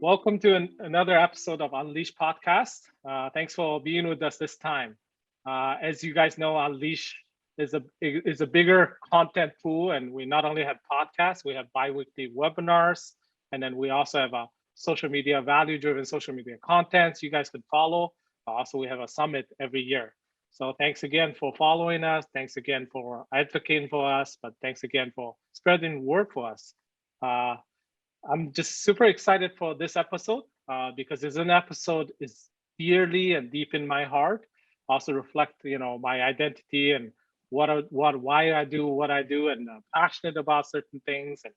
Welcome to another episode of Unleash podcast. Thanks for being with us this time. As you guys know, Unleash is a bigger content pool, and we not only have podcasts, we have bi-weekly webinars, and then we also have a social media, value-driven social media content you guys could follow. Also, we have a summit every year. So thanks again for following us. Thanks again for advocating for us, but thanks again for spreading word for us. I'm just super excited for this episode because this episode is dearly and deep in my heart. Also reflect, my identity and why I do what I do, and passionate about certain things. And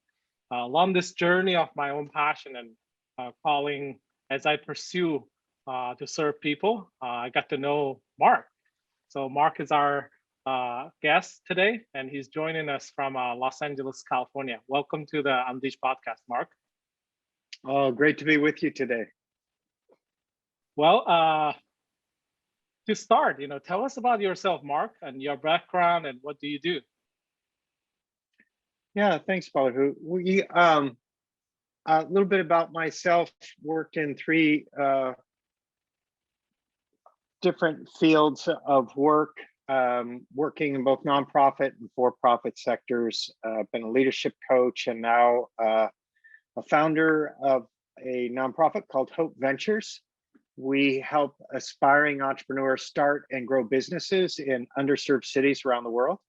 along this journey of my own passion and calling, as I pursue to serve people, I got to know Mark. So Mark is our guest today, and he's joining us from Los Angeles, California. Welcome to the Unleash podcast, Mark. Oh, great to be with you today. Well, to start, tell us about yourself, Mark, and your background, and what do you do? Yeah, thanks, Balahu. A little bit about myself. Worked in three different fields of work, working in both nonprofit and for-profit sectors. Been a leadership coach, and now a founder of a nonprofit called Hope Ventures. We help aspiring entrepreneurs start and grow businesses in underserved cities around the world.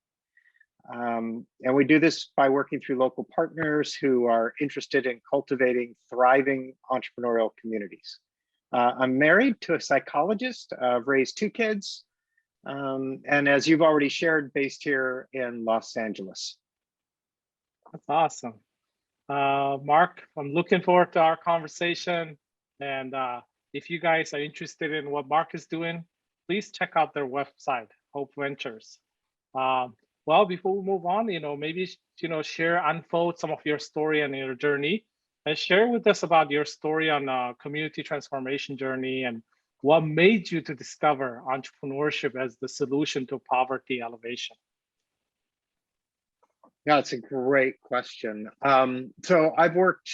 And we do this by working through local partners who are interested in cultivating thriving entrepreneurial communities. I'm married to a psychologist. I've raised two kids. And as you've already shared, based here in Los Angeles. That's awesome. Mark, I'm looking forward to our conversation. And if you guys are interested in what Mark is doing, please check out their website, Hope Ventures. Well, before we move on, maybe, unfold some of your story and your journey, and share with us about your story on community transformation journey and what made you to discover entrepreneurship as the solution to poverty elevation. Yeah, it's a great question. So I've worked,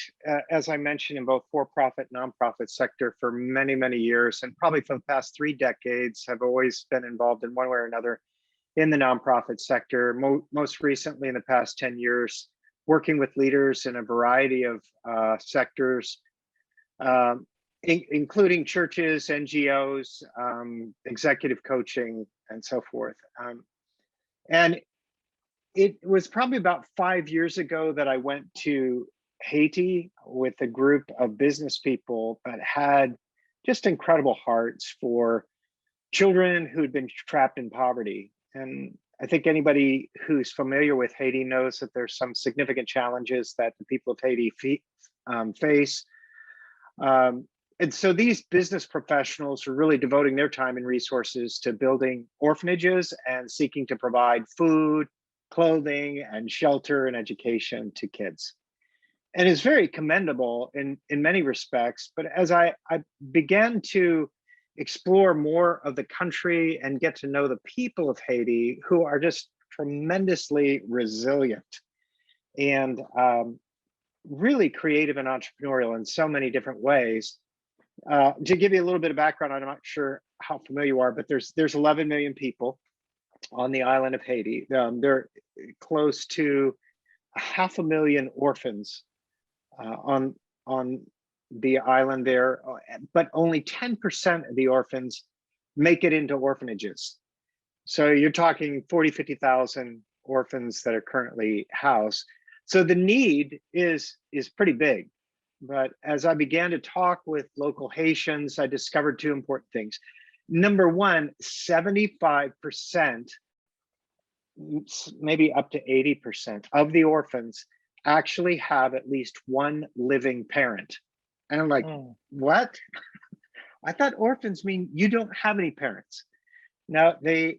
as I mentioned, in both for-profit, nonprofit sector for many, many years, and probably for the past 3 decades, have always been involved in one way or another in the nonprofit sector. Most recently, in the past 10 years, working with leaders in a variety of sectors, including churches, NGOs, executive coaching, and so forth. And it was probably about 5 years ago that I went to Haiti with a group of business people that had just incredible hearts for children who'd been trapped in poverty. And I think anybody who's familiar with Haiti knows that there's some significant challenges that the people of Haiti face. And so these business professionals are really devoting their time and resources to building orphanages and seeking to provide food, clothing, and shelter and education to kids. And it's very commendable in many respects. But as I began to explore more of the country and get to know the people of Haiti, who are just tremendously resilient and really creative and entrepreneurial in so many different ways. To give you a little bit of background, I'm not sure how familiar you are, but there's 11 million people on the island of Haiti. They're close to 500,000 orphans on the island there, but only 10% of the orphans make it into orphanages. So you're talking 40, 50,000 orphans that are currently housed. So the need is pretty big. But as I began to talk with local Haitians, I discovered two important things. Number one, 75%, maybe up to 80% of the orphans actually have at least one living parent. And I'm like, what? I thought orphans mean you don't have any parents. Now they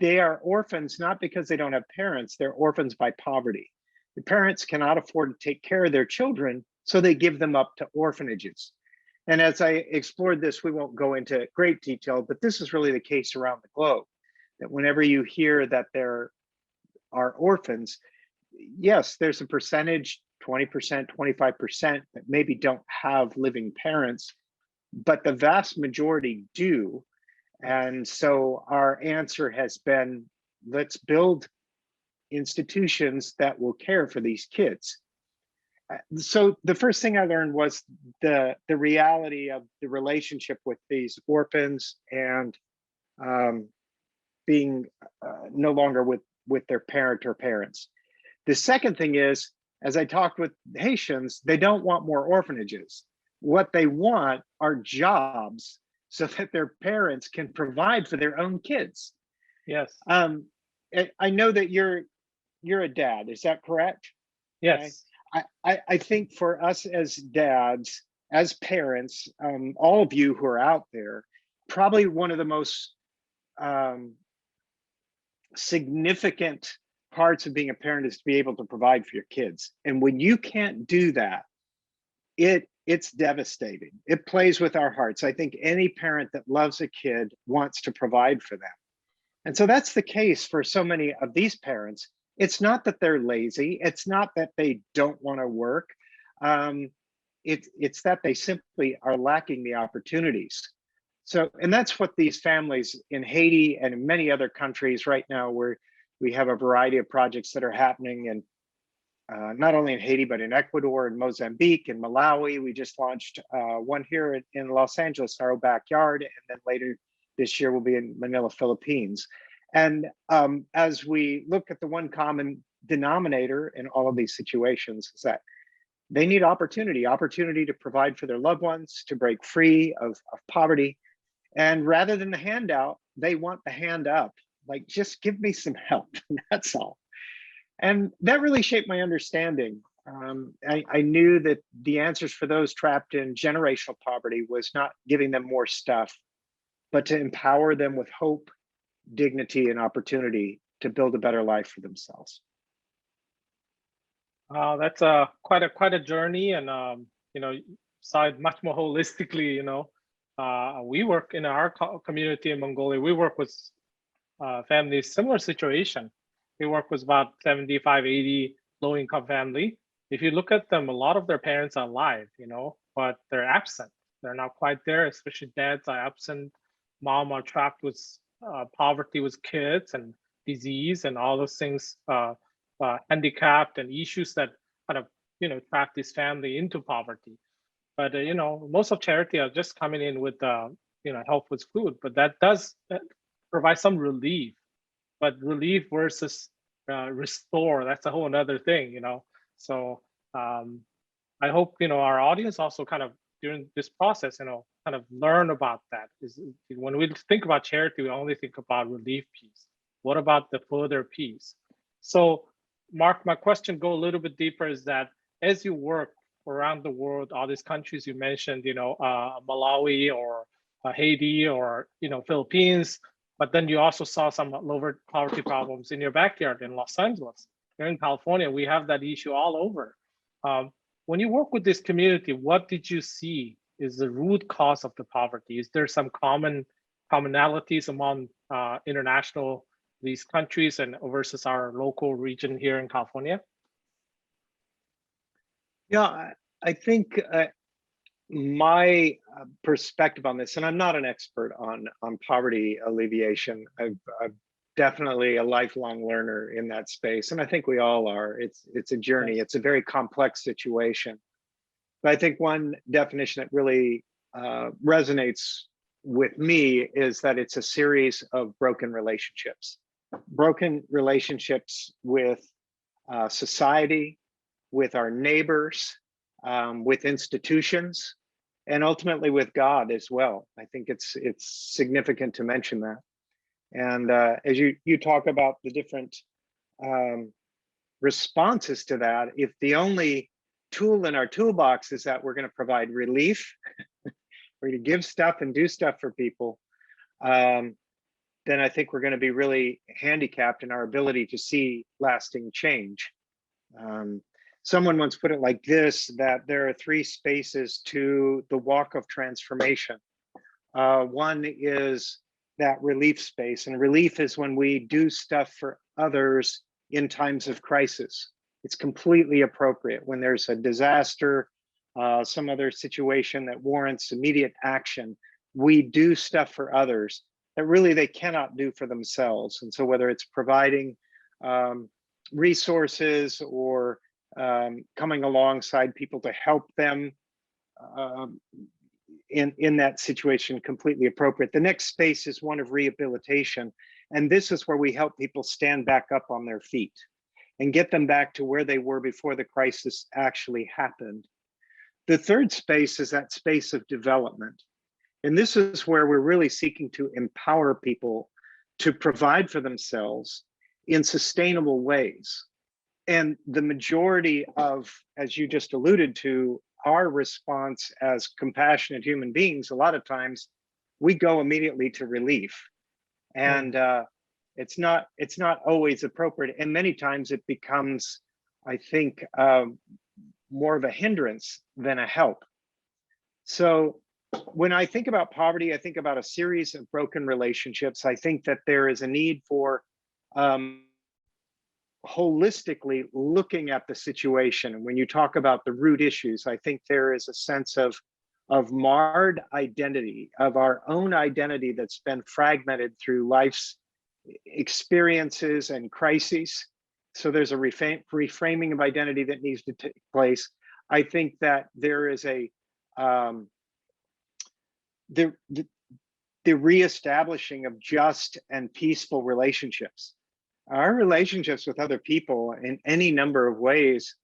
are orphans not because they don't have parents, they're orphans by poverty. The parents cannot afford to take care of their children, so they give them up to orphanages. And as I explored this, we won't go into great detail, but this is really the case around the globe, that whenever you hear that there are orphans, yes, there's a percentage 20%, 25% that maybe don't have living parents, but the vast majority do. And so our answer has been, let's build institutions that will care for these kids. So the first thing I learned was the reality of the relationship with these orphans and being no longer with their parent or parents. The second thing is, as I talked with Haitians, they don't want more orphanages. What they want are jobs so that their parents can provide for their own kids. Yes. I know that you're a dad, is that correct? Yes. I think for us as dads, as parents, all of you who are out there, probably one of the most significant parts of being a parent is to be able to provide for your kids. And when you can't do that, it's devastating. It plays with our hearts. I think any parent that loves a kid wants to provide for them. And so that's the case for so many of these parents. It's not that they're lazy. It's not that they don't want to work. It's that they simply are lacking the opportunities. So, and that's what these families in Haiti and in many other countries right now, where we have a variety of projects that are happening, and not only in Haiti, but in Ecuador and Mozambique and Malawi. We just launched one here in Los Angeles, our backyard, and then later this year we'll be in Manila, Philippines. And as we look at the one common denominator in all of these situations is that they need opportunity to provide for their loved ones, to break free of poverty. And rather than the handout, they want the hand up, like, just give me some help, that's all. And that really shaped my understanding. I knew that the answers for those trapped in generational poverty was not giving them more stuff, but to empower them with hope, dignity, and opportunity to build a better life for themselves. That's quite a journey, and side much more holistically. We work in our community in Mongolia. We work with families similar situation. We work with about 75, 80 low-income family. If you look at them, a lot of their parents are alive, but they're absent. They're not quite there, especially dads are absent. Mom are trapped with poverty with kids and disease and all those things, handicapped and issues that kind of, trap this family into poverty. But, most of charity are just coming in with, help with food, but that does provide some relief. But relief versus restore, that's a whole another thing, So I hope, our audience also kind of during this process, kind of learn about that. Is when we think about charity, we only think about relief piece. What about the further piece? So Mark, my question go a little bit deeper is that as you work around the world, all these countries you mentioned, Malawi or Haiti or, Philippines, but then you also saw some lower poverty problems in your backyard in Los Angeles. Here in California, we have that issue all over. When you work with this community, what did you see is the root cause of the poverty? Is there some commonalities among international these countries and versus our local region here in California? Yeah, I think my perspective on this, and I'm not an expert on poverty alleviation. I'm definitely a lifelong learner in that space, and I think we all are. It's a journey. Yes. It's a very complex situation. But I think one definition that really resonates with me is that it's a series of broken relationships with society, with our neighbors, with institutions, and ultimately with God as well. I think it's significant to mention that. And as you talk about the different responses to that, if the only tool in our toolbox is that we're going to provide relief, we're going to give stuff and do stuff for people, then I think we're going to be really handicapped in our ability to see lasting change. Someone once put it like this, that there are three spaces to the walk of transformation. One is that relief space, and relief is when we do stuff for others in times of crisis. it's completely appropriate when there's a disaster, some other situation that warrants immediate action. We do stuff for others that really they cannot do for themselves. And so whether it's providing resources or coming alongside people to help them in that situation, completely appropriate. The next space is one of rehabilitation. And this is where we help people stand back up on their feet and get them back to where they were before the crisis actually happened. The third space is that space of development. And this is where we're really seeking to empower people to provide for themselves in sustainable ways. And the majority of, as you just alluded to, our response as compassionate human beings, a lot of times we go immediately to relief. And it's not always appropriate. And many times it becomes, I think, more of a hindrance than a help. So when I think about poverty, I think about a series of broken relationships. I think that there is a need for holistically looking at the situation. And when you talk about the root issues, I think there is a sense of marred identity, of our own identity that's been fragmented through life's experiences and crises. So there's a reframing of identity that needs to take place. I think that there is a the reestablishing of just and peaceful relationships. Our relationships with other people in any number of ways,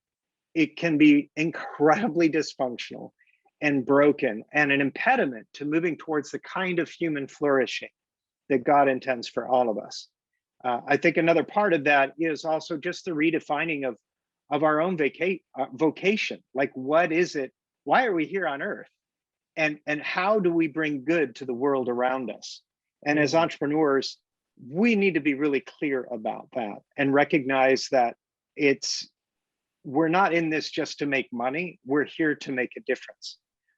it can be incredibly dysfunctional and broken and an impediment to moving towards the kind of human flourishing that God intends for all of us. I think another part of that is also just the redefining of our own vocation. Like, what is it? Why are we here on earth? And how do we bring good to the world around us? And as entrepreneurs, we need to be really clear about that and recognize that we're not in this just to make money. We're here to make a difference.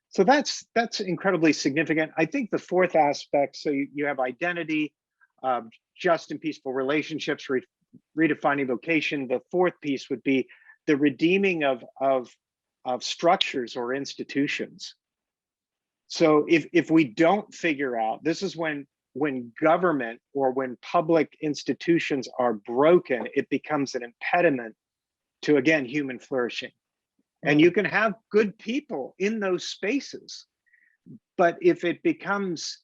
So that's incredibly significant. I think the fourth aspect, so you have identity, just and peaceful relationships, redefining vocation. The fourth piece would be the redeeming of structures or institutions. So if we don't figure out, this is when government or when public institutions are broken, it becomes an impediment to, again, human flourishing. And you can have good people in those spaces, but if it becomes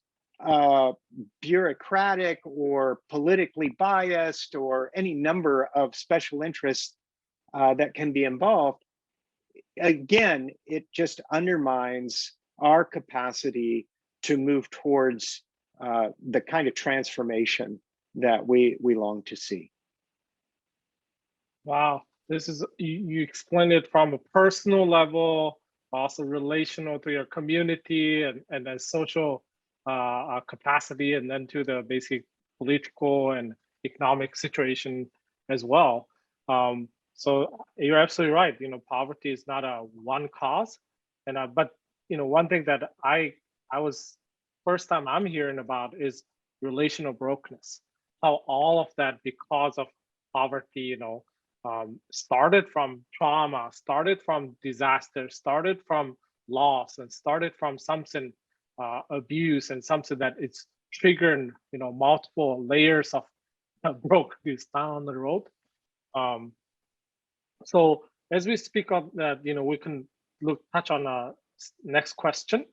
bureaucratic or politically biased or any number of special interests that can be involved, again, it just undermines our capacity to move towards the kind of transformation that we long to see. Wow, this is, you explained it from a personal level, also relational to your community and then social capacity, and then to the basic political and economic situation as well. So you're absolutely right. Poverty is not a one cause, and but one thing that I was first time I'm hearing about is relational brokenness. How all of that, because of poverty, started from trauma, started from disaster, started from loss, and started from something abuse, and something that it's triggering multiple layers of brokenness down the road. So as we speak on that, we can touch on the next question.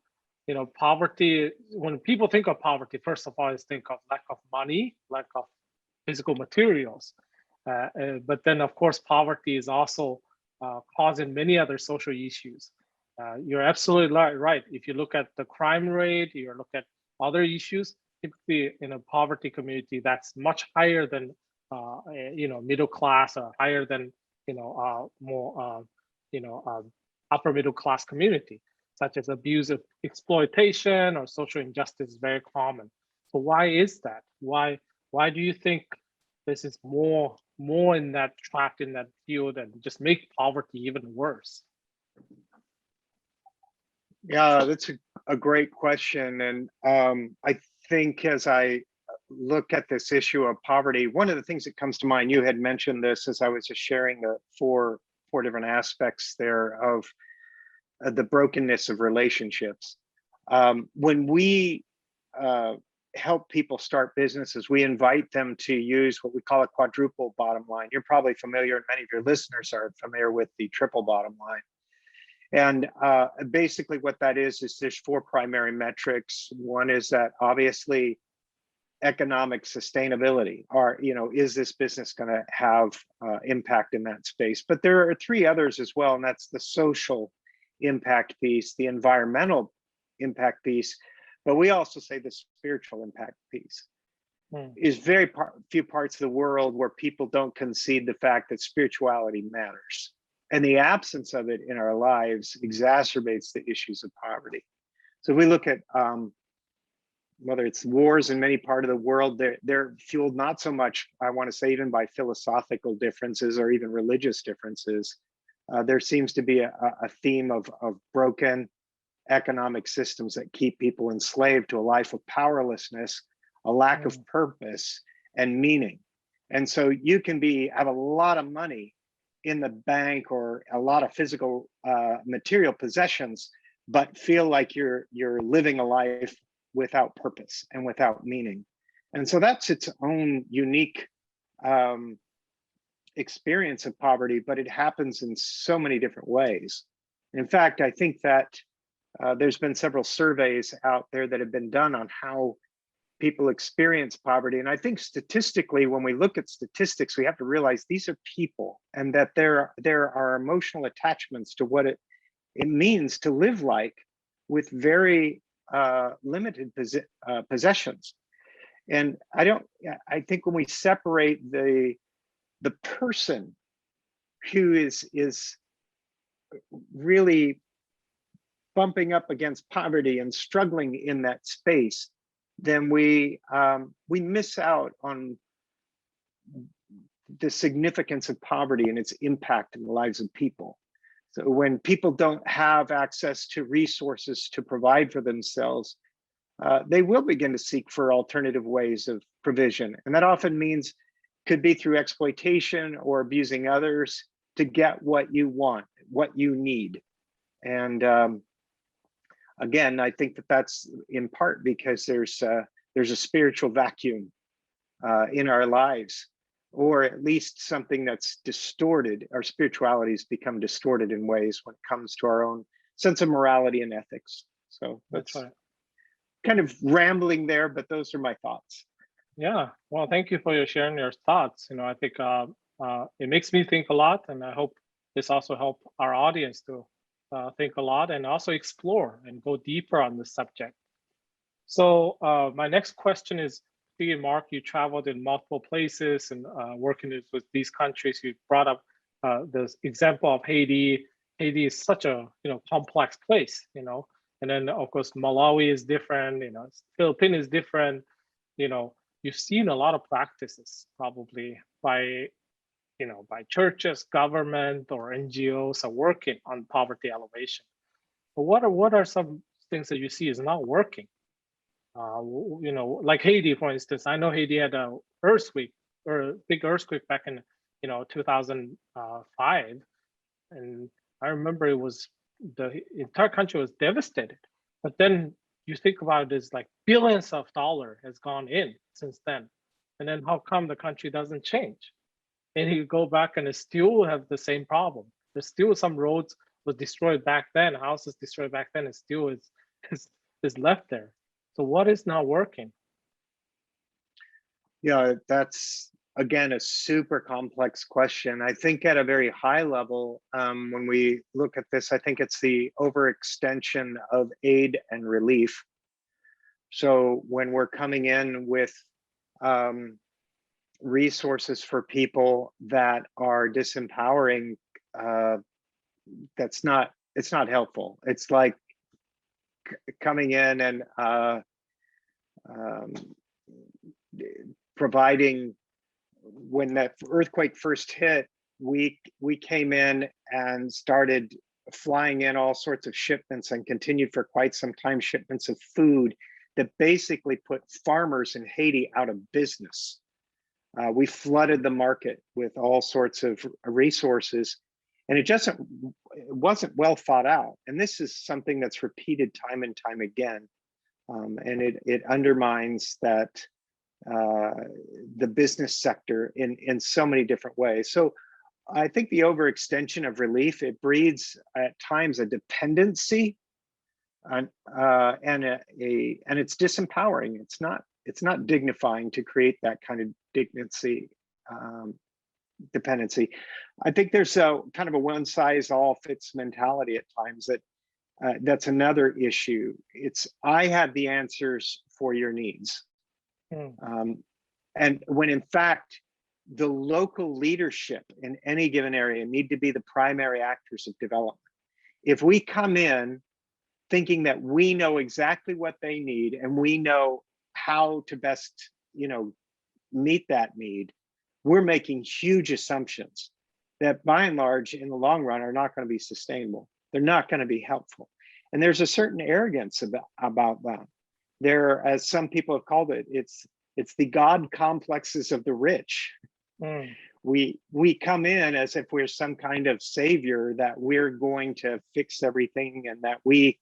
Poverty, when people think of poverty, first of all, is think of lack of money, lack of physical materials. But then, of course, poverty is also causing many other social issues. You're absolutely right. If you look at the crime rate, you look at other issues, typically in a poverty community, that's much higher than middle class, or higher than more upper middle class community, such as abuse, exploitation, or social injustice is very common. So why is that? Why do you think this is more in that trapped in that field and just make poverty even worse? Yeah, that's a great question. And I think as I look at this issue of poverty, one of the things that comes to mind, you had mentioned this as I was just sharing the four different aspects there of the brokenness of relationships. When we help people start businesses, we invite them to use what we call a quadruple bottom line. You're probably familiar, and many of your listeners are familiar with the triple bottom line. And basically what that is there's four primary metrics. One is that obviously economic sustainability, or, is this business going to have impact in that space? But there are three others as well, and that's the social impact piece, the environmental impact piece, but we also say the spiritual impact piece. Is very few parts of the world where people don't concede the fact that spirituality matters. And the absence of it in our lives exacerbates the issues of poverty. So we look at whether it's wars in many parts of the world, they're fueled not so much, I want to say, even by philosophical differences or even religious differences. There seems to be a theme of broken economic systems that keep people enslaved to a life of powerlessness, a lack of purpose and meaning. And so you can have a lot of money in the bank or a lot of physical material possessions, but feel like you're living a life without purpose and without meaning. And so that's its own unique experience of poverty, but it happens in so many different ways. In fact, I think that there's been several surveys out there that have been done on how people experience poverty. And I think statistically, when we look at statistics, we have to realize these are people, and that there are emotional attachments to what it means to live like with very limited possessions. And I think when we separate the person who is really bumping up against poverty and struggling in that space, then we miss out on the significance of poverty and its impact in the lives of people. So when people don't have access to resources to provide for themselves, they will begin to seek for alternative ways of provision. And that often means could be through exploitation or abusing others to get what you want, what you need. And again, I think that that's in part because there's a spiritual vacuum in our lives, or at least something that's distorted. Our spiritualities become distorted in ways when it comes to our own sense of morality and ethics. So that's right. Kind of rambling there, but those are my thoughts. Yeah, well, thank you for sharing your thoughts. I think it makes me think a lot, and I hope this also helps our audience to think a lot and also explore and go deeper on the subject. So my next question is, Mark, you traveled in multiple places and working with these countries. You brought up the example of Haiti. Haiti is such a complex place, and then of course Malawi is different, Philippines is different. You've seen a lot of practices probably by churches, government, or NGOs are working on poverty elevation. But what are some things that you see is not working? Like Haiti, for instance. I know Haiti had a earthquake or a big earthquake back in 2005, and I remember it was the entire country was devastated. But then you think about it, it's like billions of dollars has gone in since then, and then how come the country doesn't change? And you go back and it still have the same problem. There's still some roads was destroyed back then, houses destroyed back then, and still is left there. So what is not working? Yeah, that's again a super complex question. I think at a very high level, when we look at this, I think it's the overextension of aid and relief. So when we're coming in with resources for people that are disempowering, it's not helpful. It's like coming in and providing. When that earthquake first hit, we came in and started flying in all sorts of shipments and continued for quite some time shipments of food that basically put farmers in Haiti out of business. We flooded the market with all sorts of resources, and it wasn't well thought out. And this is something that's repeated time and time again, and it undermines that the business sector in so many different ways. So I think the overextension of relief, it breeds at times a dependency, and it's disempowering. It's not dignifying to create that kind of dependency. I think there's a kind of a one size all fits mentality at times that's another issue. It's I have the answers for your needs. And when in fact, the local leadership in any given area need to be the primary actors of development. If we come in thinking that we know exactly what they need and we know how to best, meet that need, we're making huge assumptions that by and large in the long run are not going to be sustainable. They're not going to be helpful. And there's a certain arrogance about that. There, as some people have called it, it's the God complexes of the rich. We come in as if we're some kind of savior, that we're going to fix everything, and that we're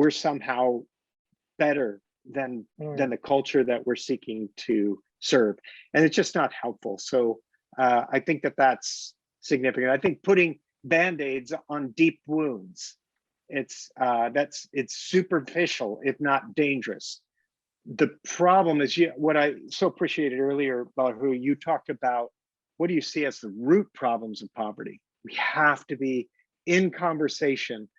somehow better than the culture that we're seeking to serve, and it's just not helpful. So I think that's significant. I think putting band-aids on deep wounds, it's superficial, if not dangerous. The problem is what I so appreciated earlier about who you talked about. What do you see as the root problems of poverty? We have to be in conversation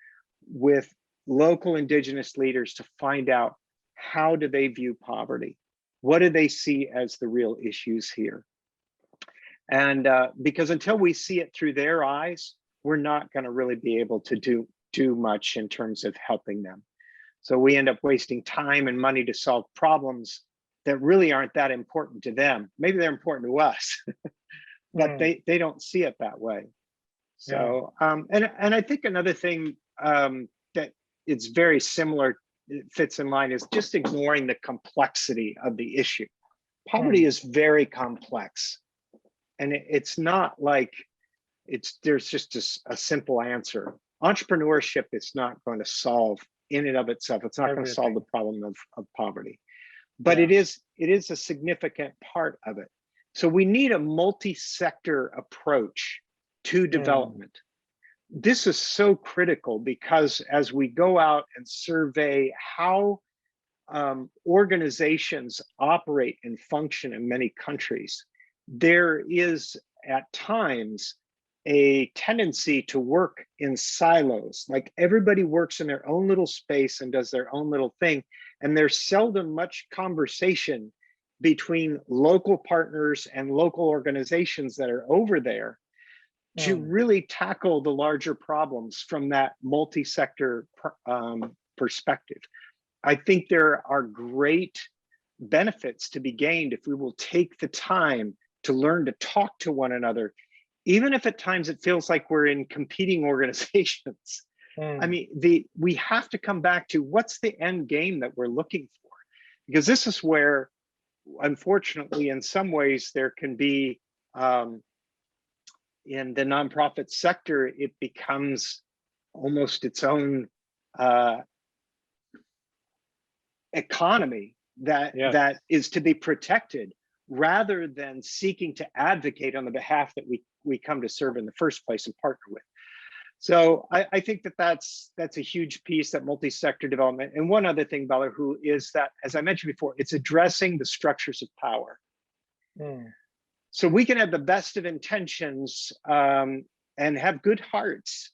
with local indigenous leaders to find out, how do they view poverty? What do they see as the real issues here? And because until we see it through their eyes, we're not going to really be able to do much in terms of helping them. So we end up wasting time and money to solve problems that really aren't that important to them. Maybe they're important to us, but they don't see it that way. So and I think another thing that it's very similar, it fits in line, is just ignoring the complexity of the issue. Poverty is very complex, and it's not like there's just a simple answer. Entrepreneurship is not going to solve in and of itself. It's not going to solve the problem of poverty, but it is a significant part of it. So we need a multi-sector approach to development. This is so critical, because as we go out and survey how organizations operate and function in many countries, there is at times a tendency to work in silos. Like everybody works in their own little space and does their own little thing. And there's seldom much conversation between local partners and local organizations that are over there to really tackle the larger problems from that multi-sector perspective. I think there are great benefits to be gained if we will take the time to learn to talk to one another, even if at times it feels like we're in competing organizations. I mean, we have to come back to what's the end game that we're looking for, because this is where, unfortunately, in some ways, there can be, in the nonprofit sector, it becomes almost its own economy that is to be protected, rather than seeking to advocate on the behalf that we come to serve in the first place and partner with. So I think that's a huge piece, that multi-sector development. And one other thing, Balahu, is that, as I mentioned before, it's addressing the structures of power. So we can have the best of intentions and have good hearts,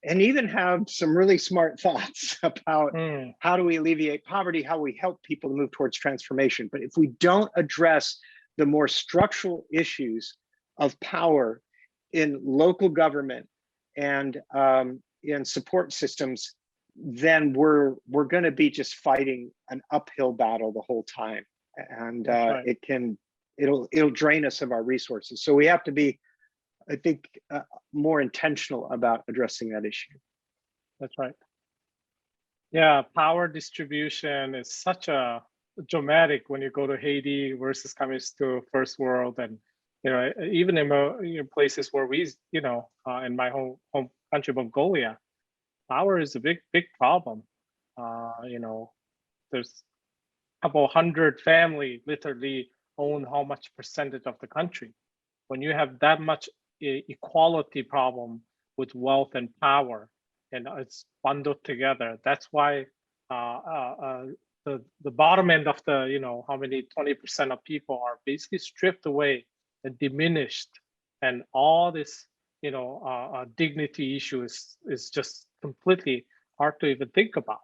and even have some really smart thoughts about how do we alleviate poverty, how we help people to move towards transformation. But if we don't address the more structural issues of power in local government and in support systems, then we're going to be just fighting an uphill battle the whole time, and it'll drain us of our resources. So we have to be, I think, more intentional about addressing that issue. That's right. Yeah, power distribution is such a dramatic when you go to Haiti versus coming to first world, and even in places where in my home country Mongolia, power is a big problem. There's a couple hundred family literally own how much percentage of the country. When you have that much equality problem with wealth and power, and it's bundled together, that's why the bottom end of the how many 20% of people are basically stripped away and diminished, and all this dignity issue is just completely hard to even think about.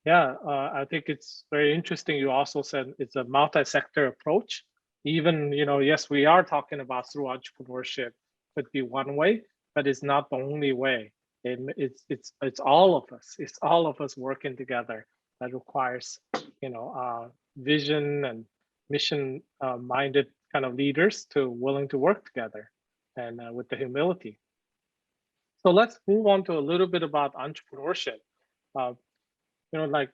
I think it's very interesting. You also said it's a multi-sector approach. Even yes, we are talking about through entrepreneurship could be one way, but it's not the only way. It's all of us. It's all of us working together. That requires vision and mission minded kind of leaders to willing to work together, and with the humility. So let's move on to a little bit about entrepreneurship. Like,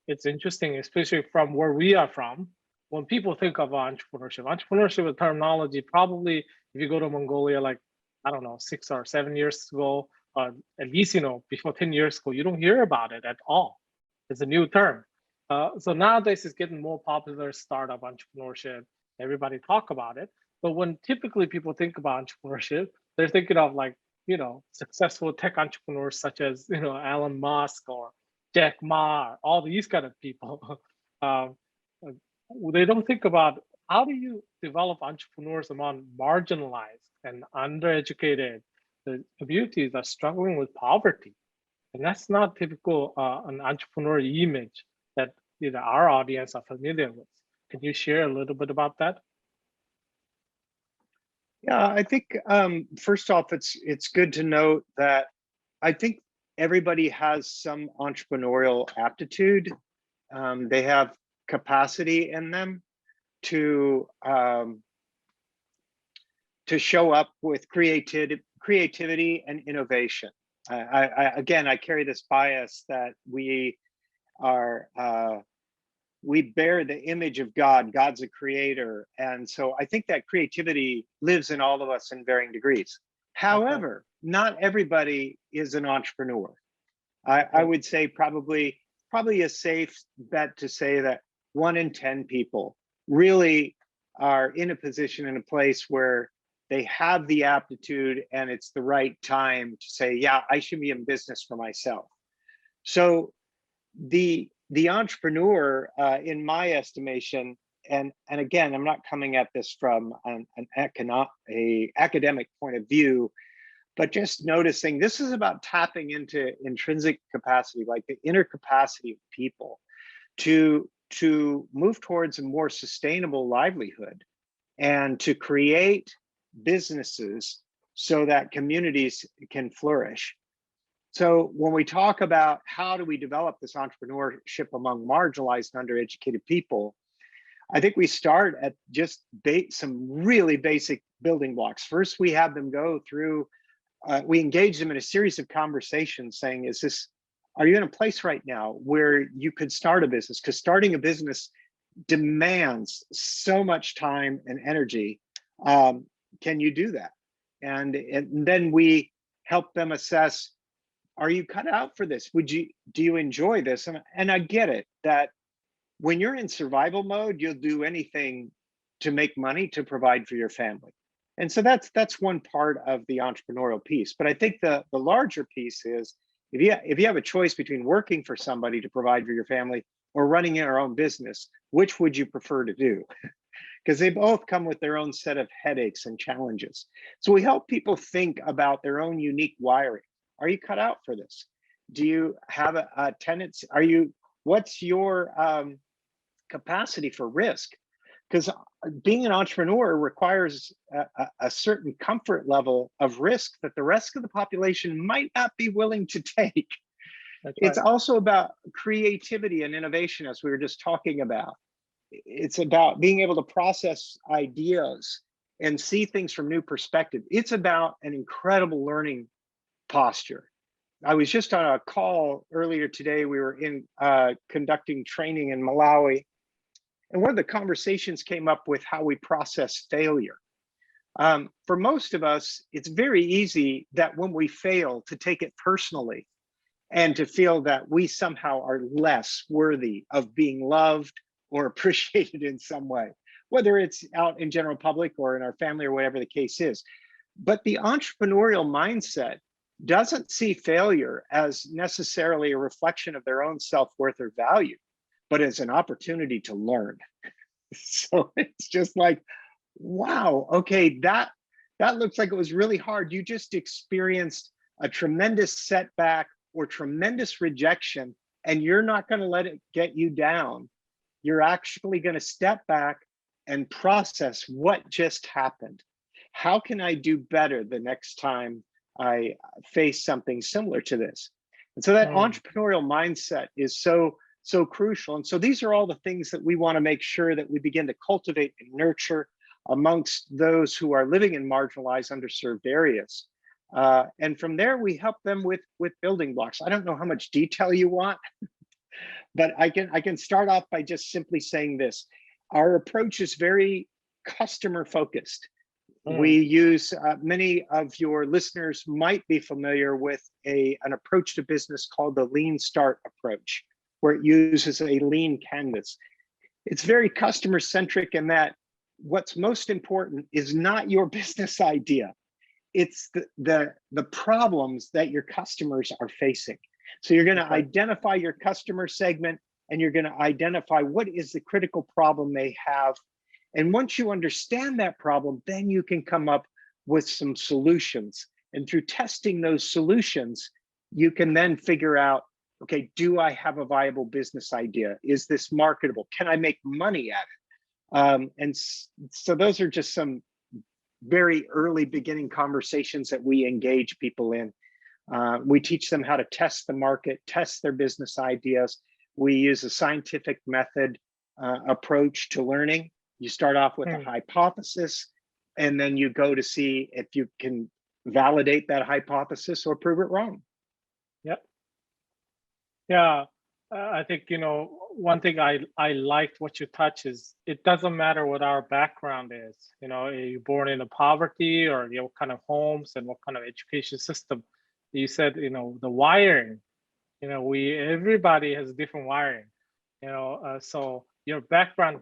it's interesting, especially from where we are from. When people think of entrepreneurship is terminology. Probably if you go to Mongolia, like, I don't know, 6 or 7 years ago, at least before 10 years ago, you don't hear about it at all. It's a new term. So nowadays it's getting more popular. Startup entrepreneurship, everybody talk about it. But when typically people think about entrepreneurship, they're thinking of like successful tech entrepreneurs such as Elon Musk or Jack Ma, all these kind of people. They don't think about how do you develop entrepreneurs among marginalized and undereducated the communities are struggling with poverty. And that's not typical an entrepreneur image that our audience are familiar with. Can you share a little bit about that? Yeah, I think first off, it's good to note that I think everybody has some entrepreneurial aptitude. They have capacity in them to show up with creativity and innovation. Again, I carry this bias that we bear the image of God. God's a creator. And so I think that creativity lives in all of us in varying degrees. However, not everybody is an entrepreneur. I would say probably a safe bet to say that 1 in 10 people really are in a position, in a place where they have the aptitude and it's the right time to say, yeah, I should be in business for myself. So the entrepreneur, in my estimation, and again, I'm not coming at this from an academic point of view, but just noticing this is about tapping into intrinsic capacity, like the inner capacity of people to move towards a more sustainable livelihood and to create businesses so that communities can flourish. So when we talk about how do we develop this entrepreneurship among marginalized, undereducated people, I think we start at just some really basic building blocks. First, we have them go through, we engage them in a series of conversations saying, are you in a place right now where you could start a business? Because starting a business demands so much time and energy. Can you do that? And then we help them assess, are you cut out for this? Do you enjoy this? And I get it that when you're in survival mode, you'll do anything to make money to provide for your family. And so that's one part of the entrepreneurial piece. But I think the larger piece is, if you have a choice between working for somebody to provide for your family or running your own business, which would you prefer to do? Because they both come with their own set of headaches and challenges. So we help people think about their own unique wiring. Are you cut out for this? Do you have a tendency? What's your capacity for risk? Because being an entrepreneur requires a certain comfort level of risk that the rest of the population might not be willing to take. It's also about creativity and innovation, as we were just talking about. It's about being able to process ideas and see things from new perspective. It's about an incredible learning posture. I was just on a call earlier today. We were in conducting training in Malawi, and one of the conversations came up with how we process failure. For most of us, it's very easy that when we fail to take it personally and to feel that we somehow are less worthy of being loved or appreciated in some way, whether it's out in general public or in our family or whatever the case is. But the entrepreneurial mindset doesn't see failure as necessarily a reflection of their own self-worth or value, but as an opportunity to learn. So it's just like, wow, okay, that looks like it was really hard. You just experienced a tremendous setback or tremendous rejection, and you're not going to let it get you down. You're actually going to step back and process what just happened. How can I do better the next time I face something similar to this? And so that entrepreneurial mindset is so crucial. And so these are all the things that we want to make sure that we begin to cultivate and nurture amongst those who are living in marginalized, underserved areas. And from there, we help them with building blocks. I don't know how much detail you want, but I can start off by just simply saying this. Our approach is very customer focused. We use, many of your listeners might be familiar with an approach to business called the Lean Start approach, where it uses a lean canvas. It's very customer centric in that what's most important is not your business idea. It's the problems that your customers are facing. So you're going to identify your customer segment, and you're going to identify what is the critical problem they have. And once you understand that problem, then you can come up with some solutions. And through testing those solutions, you can then figure out, okay, do I have a viable business idea? Is this marketable? Can I make money at it? And so those are just some very early beginning conversations that we engage people in. We teach them how to test the market, test their business ideas. We use a scientific method approach to learning. You start off with a hypothesis, and then you go to see if you can validate that hypothesis or prove it wrong. Yep. Yeah, I think, one thing I liked what you touch is it doesn't matter what our background is. Are you born in poverty, or what kind of homes and what kind of education system? You said, the wiring, everybody has different wiring, so your background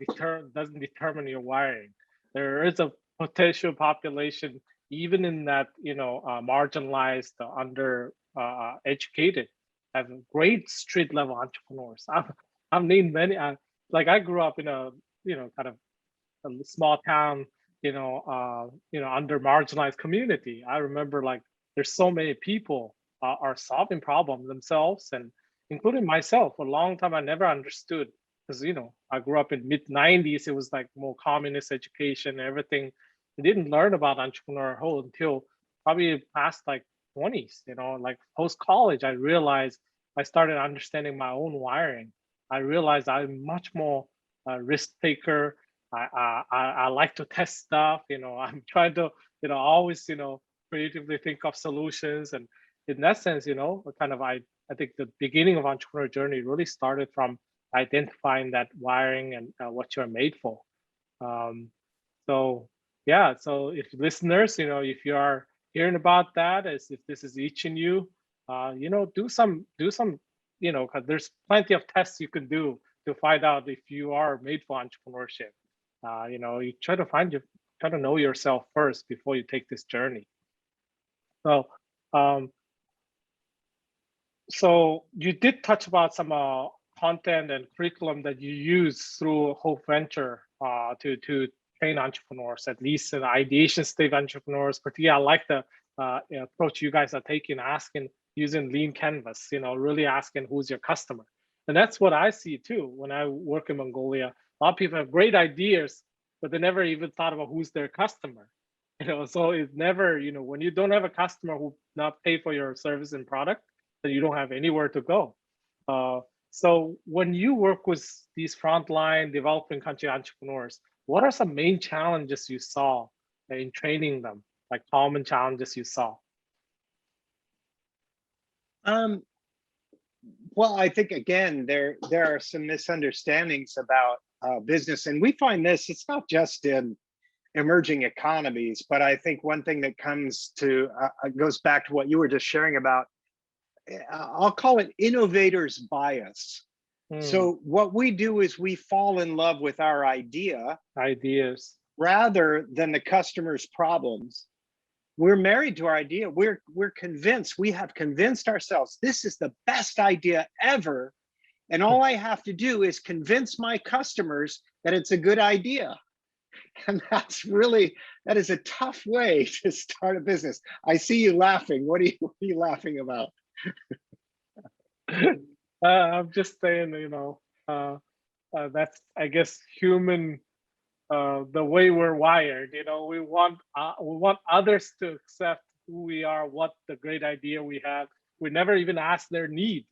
doesn't determine your wiring. There is a potential population, even in that, marginalized, under educated, have great street level entrepreneurs. I've named many. Like I grew up in a, kind of a small town, under marginalized community. I remember like there's so many people are solving problems themselves, and including myself. For a long time, I never understood, because I grew up in mid-90s. It was like more communist education and everything. I didn't learn about entrepreneurship until probably past like 20s, like post-college. I started understanding my own wiring. I realized I'm much more risk taker. I like to test stuff. I'm trying to, always, creatively think of solutions. And in that sense, I think the beginning of entrepreneur journey really started from identifying that wiring and what you're made for. So yeah, so if listeners, if you are hearing about that, as if this is itching you, do some, because there's plenty of tests you can do to find out if you are made for entrepreneurship. You try to know yourself first before you take this journey. So, so you did touch about some content and curriculum that you use through Hope Venture to train entrepreneurs, at least in ideation stage entrepreneurs. Particularly, I like the approach you guys are taking, using lean canvas, really asking who's your customer. And that's what I see too when I work in Mongolia. A lot of people have great ideas, but they never even thought about who's their customer. So it's never, when you don't have a customer who not pay for your service and product, then you don't have anywhere to go. So when you work with these frontline developing country entrepreneurs, what are some main challenges you saw in training them, like common challenges you saw? Um, well, I think again there are some misunderstandings about business, and we find this. It's not just in emerging economies, but I think one thing that comes to goes back to what you were just sharing about. I'll call it innovators bias. So what we do is we fall in love with our ideas rather than the customer's problems. We're married to our idea. We're convinced, we have convinced ourselves this is the best idea ever. And all I have to do is convince my customers that it's a good idea. And that is a tough way to start a business. I see you laughing. What are you laughing about? I'm just saying, that's, I guess, human, the way we're wired. We want others to accept who we are, what the great idea we have. We never even ask their need.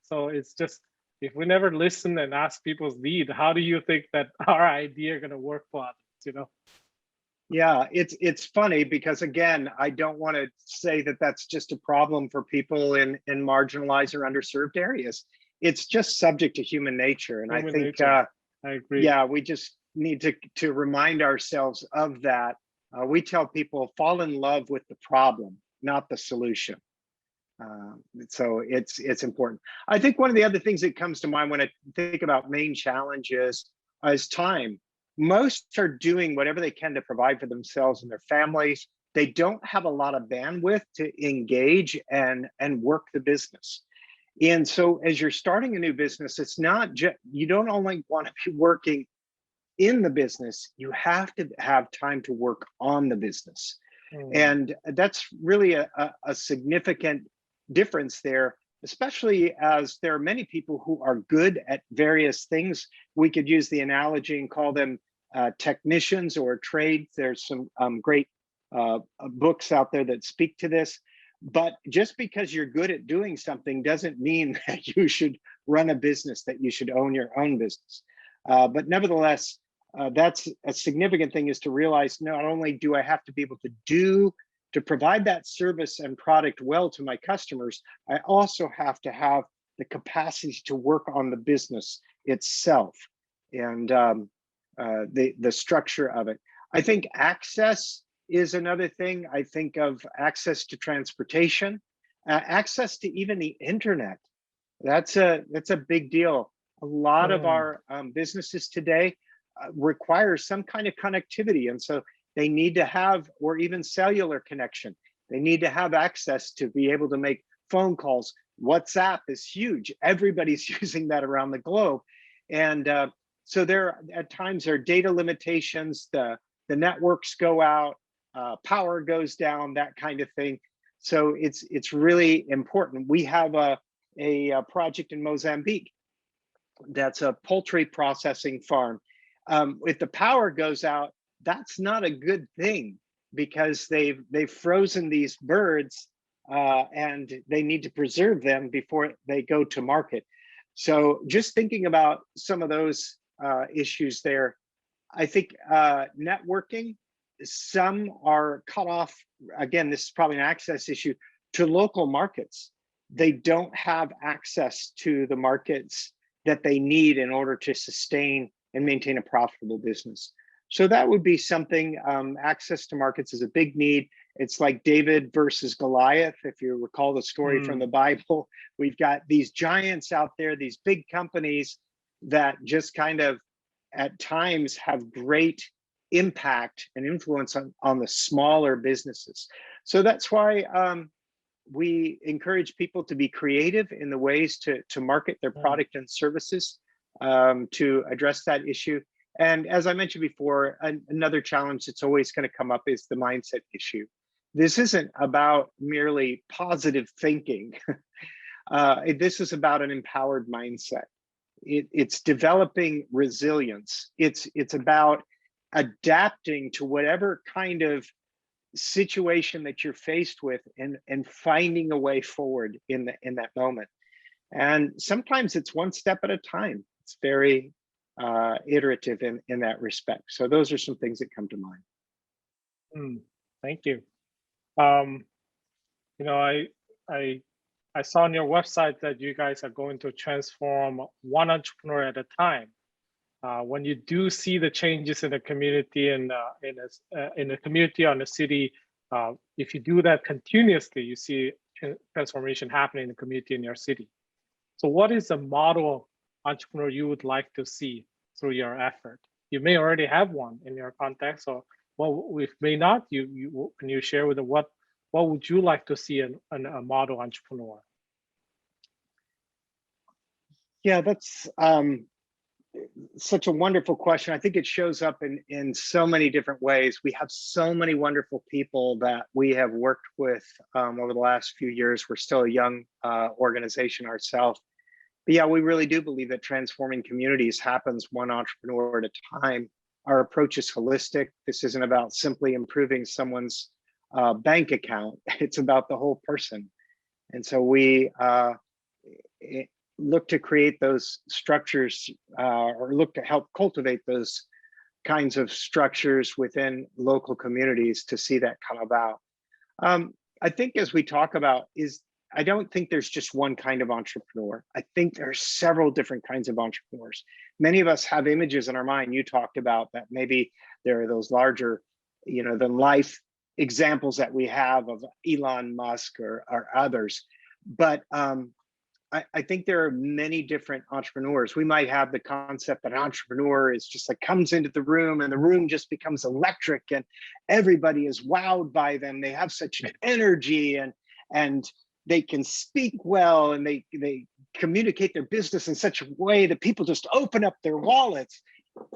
So it's just, if we never listen and ask people's need, how do you think that our idea are going to work for others? Yeah, it's funny because again, I don't want to say that that's just a problem for people in marginalized or underserved areas. It's just subject to human nature, and I think I agree. Yeah, we just need to remind ourselves of that. We tell people fall in love with the problem, not the solution. So it's important. I think one of the other things that comes to mind when I think about main challenges is time. Most are doing whatever they can to provide for themselves and their families. They don't have a lot of bandwidth to engage and work the business. And so as you're starting a new business, it's not just, you don't only want to be working in the business, you have to have time to work on the business. And that's really a significant difference there, especially as there are many people who are good at various things. We could use the analogy and call them technicians or trades. There's some great books out there that speak to this. But just because you're good at doing something doesn't mean that you should run a business, that you should own your own business. But nevertheless, that's a significant thing, is to realize not only do I have to be able to provide that service and product well to my customers, I also have to have the capacity to work on the business itself and the structure of it. I think access is another thing. I think of access to transportation, access to even the internet. That's a big deal. A lot of our businesses today require some kind of connectivity, and so they need to have, or even cellular connection. They need to have access to be able to make phone calls. WhatsApp is huge. Everybody's using that around the globe, and so there at times there are data limitations. The networks go out, power goes down, that kind of thing. So it's really important. We have a project in Mozambique that's a poultry processing farm. If the power goes out, that's not a good thing, because they've frozen these birds and they need to preserve them before they go to market. So just thinking about some of those issues there, I think networking, some are cut off. Again, this is probably an access issue to local markets. They don't have access to the markets that they need in order to sustain and maintain a profitable business. So that would be something. Access to markets is a big need. It's like David versus Goliath. If you recall the story from the Bible, we've got these giants out there, these big companies that just kind of at times have great impact and influence on the smaller businesses. So that's why we encourage people to be creative in the ways to market their product and services to address that issue. And as I mentioned before, another challenge that's always going to come up is the mindset issue. This isn't about merely positive thinking. This is about an empowered mindset. It's developing resilience. It's about adapting to whatever kind of situation that you're faced with and finding a way forward in that moment. And sometimes it's one step at a time. It's very iterative in that respect. So those are some things that come to mind. Thank you. I I saw on your website that you guys are going to transform one entrepreneur at a time. When you do see the changes in the community and in the community or in the city, if you do that continuously, you see transformation happening in the community in your city. So what is the model entrepreneur you would like to see through your effort? You may already have one in your context, or well, if may not, can you share with them what would you like to see in a model entrepreneur? Yeah, that's such a wonderful question. I think it shows up in so many different ways. We have so many wonderful people that we have worked with over the last few years. We're still a young organization ourselves. But yeah, we really do believe that transforming communities happens one entrepreneur at a time. Our approach is holistic. This isn't about simply improving someone's bank account. It's about the whole person. And so we look to create those structures or look to help cultivate those kinds of structures within local communities to see that come about. I think as we talk about I don't think there's just one kind of entrepreneur. I think there's several different kinds of entrepreneurs. Many of us have images in our mind. You talked about that maybe there are those larger, than life examples that we have of Elon Musk or others. But I think there are many different entrepreneurs. We might have the concept that an entrepreneur is just like comes into the room and the room just becomes electric and everybody is wowed by them. They have such an energy and they can speak well and they communicate their business in such a way that people just open up their wallets.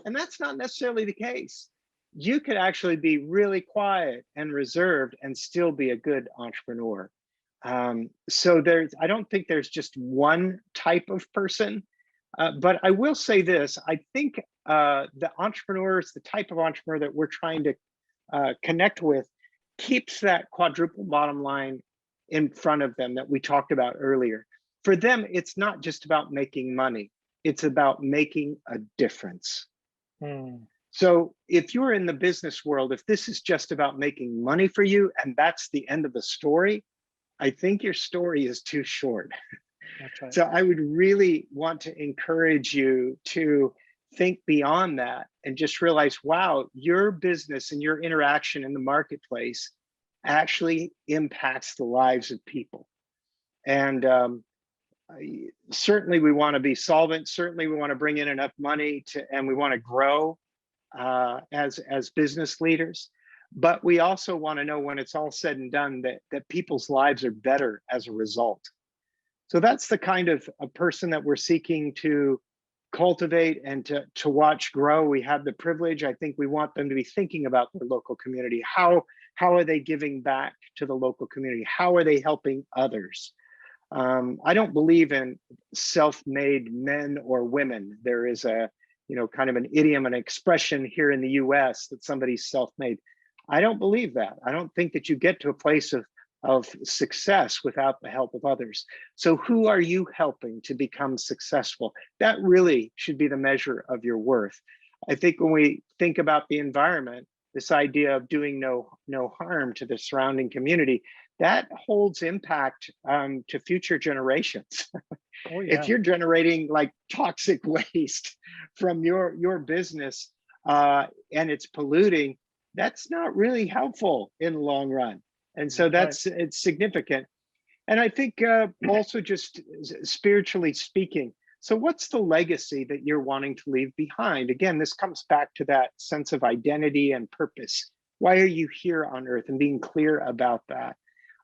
And that's not necessarily the case. You could actually be really quiet and reserved and still be a good entrepreneur. So I don't think there's just one type of person, but I will say this. I think the type of entrepreneur that we're trying to connect with keeps that quadruple bottom line in front of them that we talked about earlier. For them, it's not just about making money. It's about making a difference. So if you're in the business world, if this is just about making money for you and that's the end of the story, I think your story is too short. That's right. So I would really want to encourage you to think beyond that and just realize, wow, your business and your interaction in the marketplace actually impacts the lives of people. And certainly we want to be solvent. Certainly we want to bring in enough money and we want to grow as business leaders. But we also want to know when it's all said and done that people's lives are better as a result. So that's the kind of a person that we're seeking to cultivate and to watch grow. We have the privilege. I think we want them to be thinking about their local community. How are they giving back to the local community? How are they helping others? I don't believe in self-made men or women. There is a kind of an idiom, an expression here in the US that somebody's self-made. I don't believe that. I don't think that you get to a place of success without the help of others. So who are you helping to become successful? That really should be the measure of your worth. I think when we think about the environment, this idea of doing no harm to the surrounding community, that holds impact to future generations. Oh, yeah. If you're generating like toxic waste from your business and it's polluting, that's not really helpful in the long run. And so it's significant. And I think also just spiritually speaking, so what's the legacy that you're wanting to leave behind? Again, this comes back to that sense of identity and purpose. Why are you here on earth, and being clear about that?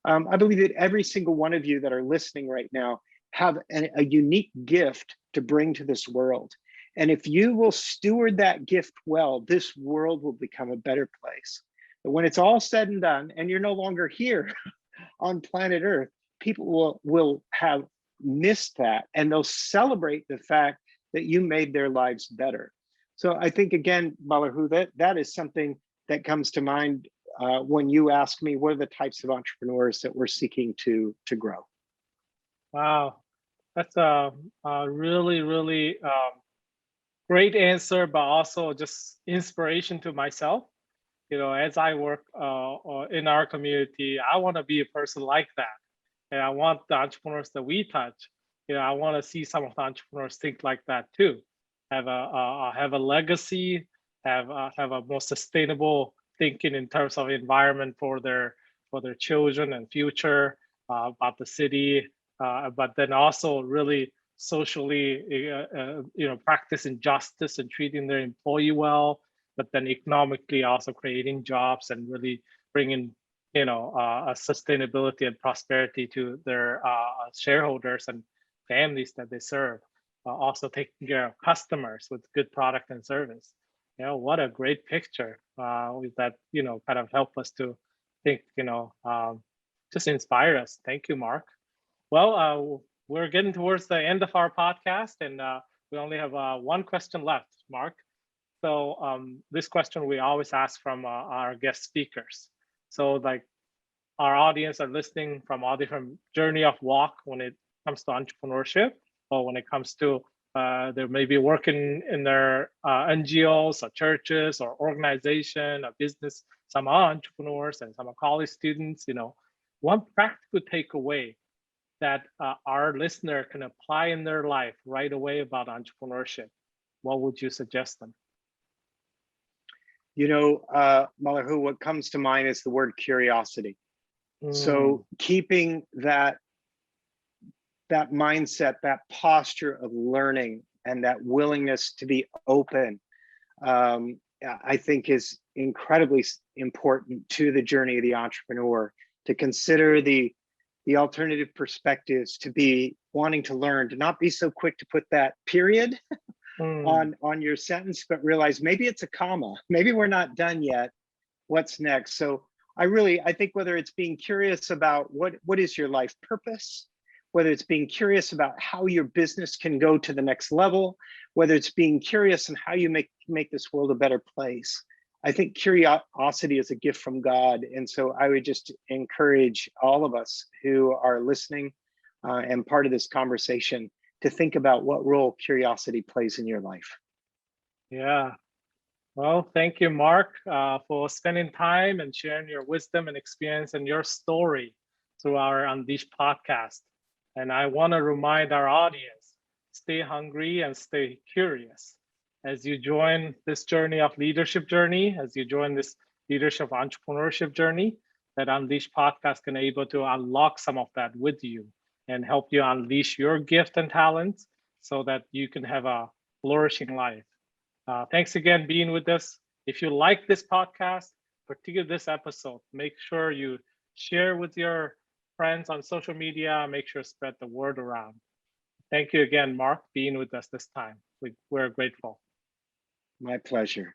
I believe that every single one of you that are listening right now have a unique gift to bring to this world. And if you will steward that gift well, this world will become a better place. But when it's all said and done, and you're no longer here on planet Earth, people will have missed that, and they'll celebrate the fact that you made their lives better. So I think, again, Balahu, that is something that comes to mind when you ask me what are the types of entrepreneurs that we're seeking to grow. Wow, that's a really, really great answer, but also just inspiration to myself. As I work in our community, I want to be a person like that. And I want the entrepreneurs that we touch, I want to see some of the entrepreneurs think like that too. Have a legacy, have a more sustainable thinking in terms of environment for their children and future, about the city, but then also really socially, practicing justice and treating their employee well, but then economically also creating jobs and really bringing a sustainability and prosperity to their shareholders and families that they serve. Also taking care of customers with good product and service. What a great picture that kind of help us to think, just inspire us. Thank you, Mark. Well, we're getting towards the end of our podcast, and we only have one question left, Mark. So this question we always ask from our guest speakers. So like our audience are listening from all different journey of walk when it comes to entrepreneurship, or when it comes to they may be working in their NGOs or churches or organization or business. Some are entrepreneurs and some are college students. One practical takeaway that our listener can apply in their life right away about entrepreneurship, what would you suggest them? Malahu, what comes to mind is the word curiosity. So keeping that mindset, that posture of learning and that willingness to be open, I think is incredibly important to the journey of the entrepreneur, to consider the alternative perspectives, to be wanting to learn, to not be so quick to put that period on your sentence, but realize maybe it's a comma, maybe we're not done yet. What's next? So I think whether it's being curious about what is your life purpose, whether it's being curious about how your business can go to the next level, whether it's being curious on how you make this world a better place. I think curiosity is a gift from God. And so I would just encourage all of us who are listening and part of this conversation to think about what role curiosity plays in your life. Yeah. Well, thank you, Mark, for spending time and sharing your wisdom and experience and your story through our Unleash podcast. And I want to remind our audience, stay hungry and stay curious. As you join this journey of leadership journey, as you join this leadership entrepreneurship journey, that Unleash podcast can able to unlock some of that with you and help you unleash your gift and talents so that you can have a flourishing life. Thanks again being with us. If you like this podcast, particularly this episode, make sure you share with your friends on social media, make sure to spread the word around. Thank you again, Mark, being with us this time. We're grateful. My pleasure.